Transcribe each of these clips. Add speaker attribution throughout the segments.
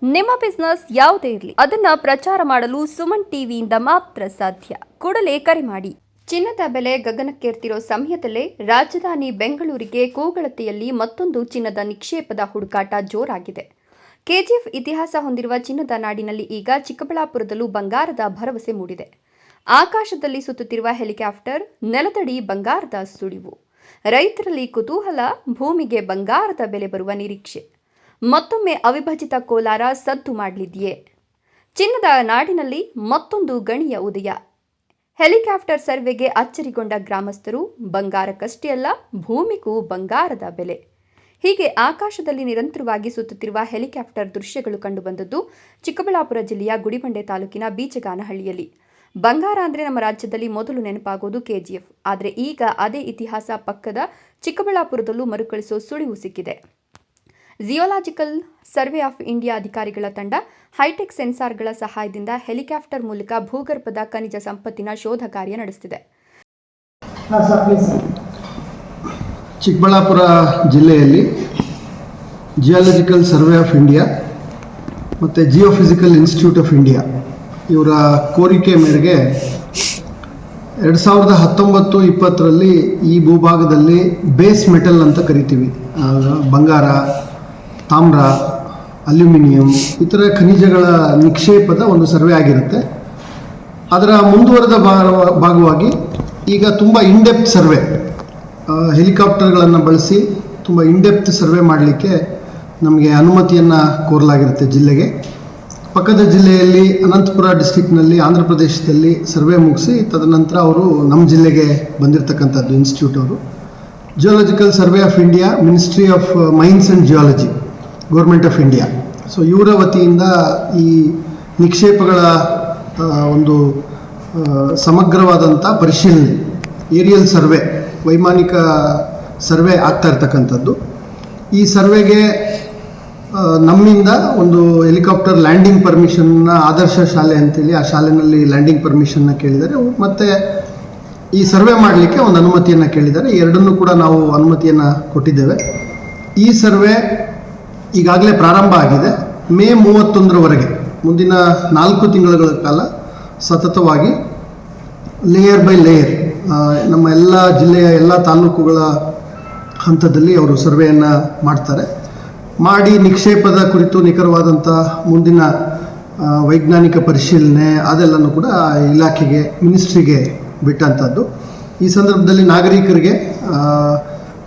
Speaker 1: ನಿಮ್ಮ ಬಿಸ್ನೆಸ್ ಯಾವುದೇ ಇರಲಿ ಅದನ್ನ ಪ್ರಚಾರ ಮಾಡಲು ಸುಮನ್ ಟಿವಿಯಿಂದ ಮಾತ್ರ ಸಾಧ್ಯ. ಕೂಡಲೇ ಕರೆ ಮಾಡಿ. ಚಿನ್ನದ ಬೆಲೆ ಗಗನಕ್ಕೇರ್ತಿರೋ ಸಮಯದಲ್ಲೇ ರಾಜಧಾನಿ ಬೆಂಗಳೂರಿಗೆ ಕೂಗಳತೆಯಲ್ಲಿ ಮತ್ತೊಂದು ಚಿನ್ನದ ನಿಕ್ಷೇಪದ ಹುಡುಕಾಟ ಜೋರಾಗಿದೆ. ಕೆಜಿಎಫ್ ಇತಿಹಾಸ ಹೊಂದಿರುವ ಚಿನ್ನದ ನಾಡಿನಲ್ಲಿ ಈಗ ಚಿಕ್ಕಬಳ್ಳಾಪುರದಲ್ಲೂ ಬಂಗಾರದ ಭರವಸೆ ಮೂಡಿದೆ. ಆಕಾಶದಲ್ಲಿ ಸುತ್ತುತ್ತಿರುವ ಹೆಲಿಕಾಪ್ಟರ್, ನೆಲದಡಿ ಬಂಗಾರದ ಸುಳಿವು, ರೈತರಲ್ಲಿ ಕುತೂಹಲ, ಭೂಮಿಗೆ ಬಂಗಾರದ ಬೆಲೆ ಬರುವ ನಿರೀಕ್ಷೆ. ಮತ್ತೊಮ್ಮೆ ಅವಿಭಜಿತ ಕೋಲಾರ ಸದ್ದು ಮಾಡಲಿದೆಯೇ? ಚಿನ್ನದ ನಾಡಿನಲ್ಲಿ ಮತ್ತೊಂದು ಗಣಿಯ ಉದಯ. ಹೆಲಿಕಾಪ್ಟರ್ ಸರ್ವೆಗೆ ಅಚ್ಚರಿಗೊಂಡ ಗ್ರಾಮಸ್ಥರು, ಬಂಗಾರಕ್ಕಷ್ಟೇ ಅಲ್ಲ ಭೂಮಿಗೂ ಬಂಗಾರದ ಬೆಲೆ. ಹೀಗೆ ಆಕಾಶದಲ್ಲಿ ನಿರಂತರವಾಗಿ ಸುತ್ತುತ್ತಿರುವ ಹೆಲಿಕಾಪ್ಟರ್ ದೃಶ್ಯಗಳು ಕಂಡುಬಂದದ್ದು ಚಿಕ್ಕಬಳ್ಳಾಪುರ ಜಿಲ್ಲೆಯ ಗುಡಿಬಂಡೆ ತಾಲೂಕಿನ ಬೀಚಗಾನಹಳ್ಳಿಯಲ್ಲಿ. ಬಂಗಾರ ಅಂದರೆ ನಮ್ಮ ರಾಜ್ಯದಲ್ಲಿ ಮೊದಲು ನೆನಪಾಗೋದು ಕೆಜಿಎಫ್. ಆದರೆ ಈಗ ಅದೇ ಇತಿಹಾಸ ಪಕ್ಕದ ಚಿಕ್ಕಬಳ್ಳಾಪುರದಲ್ಲೂ ಮರುಕಳಿಸೋ ಸುಳಿವು ಸಿಕ್ಕಿದೆ. ಜಿಯೋಲಾಜಿಕಲ್ ಸರ್ವೆ ಆಫ್ ಇಂಡಿಯಾ ಅಧಿಕಾರಿಗಳ ತಂಡ ಹೈಟೆಕ್ ಸೆನ್ಸಾರ್ಗಳ ಸಹಾಯದಿಂದ ಹೆಲಿಕಾಪ್ಟರ್ ಮೂಲಕ ಭೂಗರ್ಭದ ಖನಿಜ ಸಂಪತ್ತಿನ ಶೋಧ ಕಾರ್ಯ ನಡೆಸುತ್ತಿದೆ.
Speaker 2: ಚಿಕ್ಕಬಳ್ಳಾಪುರ ಜಿಲ್ಲೆಯಲ್ಲಿ ಜಿಯೋಲಾಜಿಕಲ್ ಸರ್ವೆ ಆಫ್ ಇಂಡಿಯಾ ಮತ್ತು ಜಿಯೋಫಿಸಿಕಲ್ ಇನ್ಸ್ಟಿಟ್ಯೂಟ್ ಆಫ್ ಇಂಡಿಯಾ ಇವರ ಕೋರಿಕೆ ಮೇರೆಗೆ 2019-20 ಈ ಭೂಭಾಗದಲ್ಲಿ ಬೇಸ್ ಮೆಟಲ್ ಅಂತ ಕರಿತೀವಿ, ಬಂಗಾರ, ತಾಮ್ರ, ಅಲ್ಯೂಮಿನಿಯಂ ಇತರ ಖನಿಜಗಳ ನಿಕ್ಷೇಪದ ಒಂದು ಸರ್ವೆ ಆಗಿರುತ್ತೆ. ಅದರ ಮುಂದುವರೆದ ಭಾಗವಾಗಿ ಈಗ ತುಂಬ ಇನ್ಡೆಪ್ತ್ ಸರ್ವೆ, ಹೆಲಿಕಾಪ್ಟರ್ಗಳನ್ನು ಬಳಸಿ ತುಂಬ ಇನ್ಡೆಪ್ತ್ ಸರ್ವೆ ಮಾಡಲಿಕ್ಕೆ ನಮಗೆ ಅನುಮತಿಯನ್ನು ಕೋರಲಾಗಿರುತ್ತೆ. ಜಿಲ್ಲೆಗೆ ಪಕ್ಕದ ಜಿಲ್ಲೆಯಲ್ಲಿ ಅನಂತಪುರ ಡಿಸ್ಟಿಕ್ನಲ್ಲಿ ಆಂಧ್ರ ಪ್ರದೇಶದಲ್ಲಿ ಸರ್ವೆ ಮುಗಿಸಿ ತದನಂತರ ಅವರು ನಮ್ಮ ಜಿಲ್ಲೆಗೆ ಬಂದಿರತಕ್ಕಂಥದ್ದು ಇನ್ಸ್ಟಿಟ್ಯೂಟ್ ಅವರು. Geological survey of India, ministry of mains and geology, government of India. So ಇವರ ವತಿಯಿಂದ ಈ ನಿಕ್ಷೇಪಗಳ ಒಂದು ಸಮಗ್ರವಾದಂಥ ಪರಿಶೀಲನೆ, ಏರಿಯಲ್ ಸರ್ವೆ, ವೈಮಾನಿಕ ಸರ್ವೆ ಆಗ್ತಾ ಇರ್ತಕ್ಕಂಥದ್ದು. ಈ ಸರ್ವೆಗೆ ನಮ್ಮಿಂದ ಒಂದು ಹೆಲಿಕಾಪ್ಟರ್ ಲ್ಯಾಂಡಿಂಗ್ ಪರ್ಮಿಷನ್ನ ಆದರ್ಶ ಶಾಲೆ ಅಂತೇಳಿ ಆ ಶಾಲೆಯಲ್ಲಿ ಲ್ಯಾಂಡಿಂಗ್ ಪರ್ಮಿಷನ್ನ ಕೇಳಿದ್ದಾರೆ. ಮತ್ತು ಈ ಸರ್ವೆ ಮಾಡಲಿಕ್ಕೆ ಒಂದು ಅನುಮತಿಯನ್ನು ಕೇಳಿದ್ದಾರೆ. ಎರಡನ್ನೂ ಕೂಡ ನಾವು ಅನುಮತಿಯನ್ನು ಕೊಟ್ಟಿದ್ದೇವೆ. ಈ ಸರ್ವೆ ಈಗಾಗಲೇ ಪ್ರಾರಂಭ ಆಗಿದೆ. ಮೇ 31 ಮುಂದಿನ 4 ತಿಂಗಳ ಕಾಲ ಸತತವಾಗಿ ಲೇಯರ್ ಬೈ ಲೇಯರ್ ನಮ್ಮ ಎಲ್ಲ ಜಿಲ್ಲೆಯ ಎಲ್ಲ ತಾಲೂಕುಗಳ ಹಂತದಲ್ಲಿ ಅವರು ಸರ್ವೆಯನ್ನು ಮಾಡ್ತಾರೆ. ಮಾಡಿ ನಿಕ್ಷೇಪದ ಕುರಿತು ನಿಖರವಾದಂಥ ಮುಂದಿನ ವೈಜ್ಞಾನಿಕ ಪರಿಶೀಲನೆ ಅದೆಲ್ಲನೂ ಕೂಡ ಇಲಾಖೆಗೆ, ಮಿನಿಸ್ಟ್ರಿಗೆ ಬಿಟ್ಟಂಥದ್ದು. ಈ ಸಂದರ್ಭದಲ್ಲಿ ನಾಗರಿಕರಿಗೆ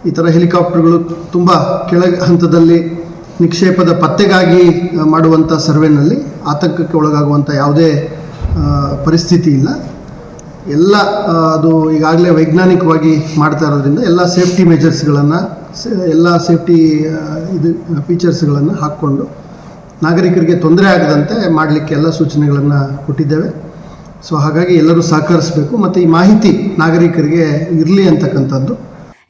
Speaker 2: ಈ ಥರ ಹೆಲಿಕಾಪ್ಟರ್ಗಳು ತುಂಬ ಕೆಳ ಹಂತದಲ್ಲಿ ನಿಕ್ಷೇಪದ ಪತ್ತೆಗಾಗಿ ಮಾಡುವಂಥ ಸರ್ವೆನಲ್ಲಿ ಆತಂಕಕ್ಕೆ ಒಳಗಾಗುವಂಥ ಯಾವುದೇ ಪರಿಸ್ಥಿತಿ ಇಲ್ಲ. ಎಲ್ಲ ಅದು ಈಗಾಗಲೇ ವೈಜ್ಞಾನಿಕವಾಗಿ ಮಾಡ್ತಾ ಇರೋದ್ರಿಂದ ಎಲ್ಲ ಸೇಫ್ಟಿ ಮೆಜರ್ಸ್ಗಳನ್ನು, ಎಲ್ಲ ಸೇಫ್ಟಿ ಫೀಚರ್ಸ್ಗಳನ್ನು ಹಾಕ್ಕೊಂಡು ನಾಗರಿಕರಿಗೆ ತೊಂದರೆ ಆಗದಂತೆ ಮಾಡಲಿಕ್ಕೆ ಎಲ್ಲ ಸೂಚನೆಗಳನ್ನು ಕೊಟ್ಟಿದ್ದೇವೆ. ಸೊ ಹಾಗಾಗಿ ಎಲ್ಲರೂ ಸಹಕರಿಸಬೇಕು ಮತ್ತು ಈ ಮಾಹಿತಿ ನಾಗರಿಕರಿಗೆ ಇರಲಿ ಅಂತಕ್ಕಂಥದ್ದು.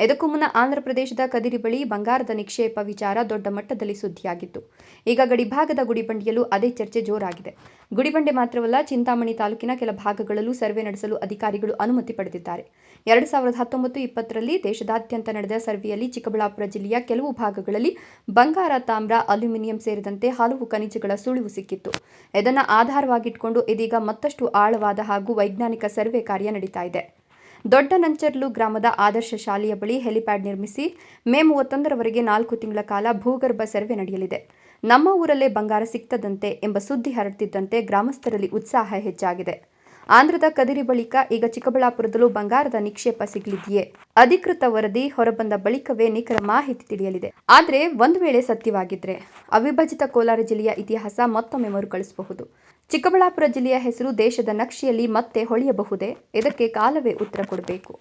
Speaker 1: ಇದಕ್ಕೂ ಮುನ್ನ ಆಂಧ್ರ ಪ್ರದೇಶದ ಕದಿರಿ ಬಳಿ ಬಂಗಾರದ ನಿಕ್ಷೇಪ ವಿಚಾರ ದೊಡ್ಡ ಮಟ್ಟದಲ್ಲಿ ಸುದ್ದಿಯಾಗಿತ್ತು. ಈಗ ಗಡಿಭಾಗದ ಗುಡಿಬಂಡೆಯಲ್ಲೂ ಅದೇ ಚರ್ಚೆ ಜೋರಾಗಿದೆ. ಗುಡಿಬಂಡೆ ಮಾತ್ರವಲ್ಲ, ಚಿಂತಾಮಣಿ ತಾಲೂಕಿನ ಕೆಲ ಭಾಗಗಳಲ್ಲೂ ಸರ್ವೆ ನಡೆಸಲು ಅಧಿಕಾರಿಗಳು ಅನುಮತಿ ಪಡೆದಿದ್ದಾರೆ. 2019-20 ದೇಶದಾದ್ಯಂತ ನಡೆದ ಸರ್ವೆಯಲ್ಲಿ ಚಿಕ್ಕಬಳ್ಳಾಪುರ ಜಿಲ್ಲೆಯ ಕೆಲವು ಭಾಗಗಳಲ್ಲಿ ಬಂಗಾರ, ತಾಮ್ರ, ಅಲ್ಯೂಮಿನಿಯಂ ಸೇರಿದಂತೆ ಹಲವು ಖನಿಜಗಳ ಸುಳಿವು ಸಿಕ್ಕಿತ್ತು. ಇದನ್ನು ಆಧಾರವಾಗಿಟ್ಕೊಂಡು ಇದೀಗ ಮತ್ತಷ್ಟು ಆಳವಾದ ಹಾಗೂ ವೈಜ್ಞಾನಿಕ ಸರ್ವೆ ಕಾರ್ಯ ನಡೀತಾ ಇದೆ. ದೊಡ್ಡ ನಂಚರ್ಲು ಗ್ರಾಮದ ಆದರ್ಶ ಶಾಲೆಯ ಬಳಿ ಹೆಲಿಪ್ಯಾಡ್ ನಿರ್ಮಿಸಿ ಮೇ 31 4 ತಿಂಗಳ ಕಾಲ ಭೂಗರ್ಭ ಸರ್ವೆ ನಡೆಯಲಿದೆ. ನಮ್ಮ ಊರಲ್ಲೇ ಬಂಗಾರ ಸಿಕ್ತದಂತೆ ಎಂಬ ಸುದ್ದಿ ಹರಡ್ತಿದ್ದಂತೆ ಗ್ರಾಮಸ್ಥರಲ್ಲಿ ಉತ್ಸಾಹ ಹೆಚ್ಚಾಗಿದೆ. ಆಂಧ್ರದ ಕದಿರಿ ಬಳಿಕ ಈಗ ಚಿಕ್ಕಬಳ್ಳಾಪುರದಲ್ಲೂ ಬಂಗಾರದ ನಿಕ್ಷೇಪ ಸಿಗಲಿದೆಯೇ? ಅಧಿಕೃತ ವರದಿ ಹೊರಬಂದ ಬಳಿಕವೇ ನಿಖರ ಮಾಹಿತಿ ತಿಳಿಯಲಿದೆ. ಆದರೆ ಒಂದು ವೇಳೆ ಸತ್ಯವಾಗಿದ್ರೆ ಅವಿಭಜಿತ ಕೋಲಾರ ಜಿಲ್ಲೆಯ ಇತಿಹಾಸ ಮತ್ತೊಮ್ಮೆ ಮರುಕಳಿಸಬಹುದು. ಚಿಕ್ಕಬಳ್ಳಾಪುರ ಜಿಲ್ಲೆಯ ಹೆಸರು ದೇಶದ ನಕ್ಷೆಯಲ್ಲಿ ಮತ್ತೆ ಹೊಳೆಯಬಹುದೇ? ಇದಕ್ಕೆ ಕಾಲವೇ ಉತ್ತರ ಕೊಡಬೇಕು.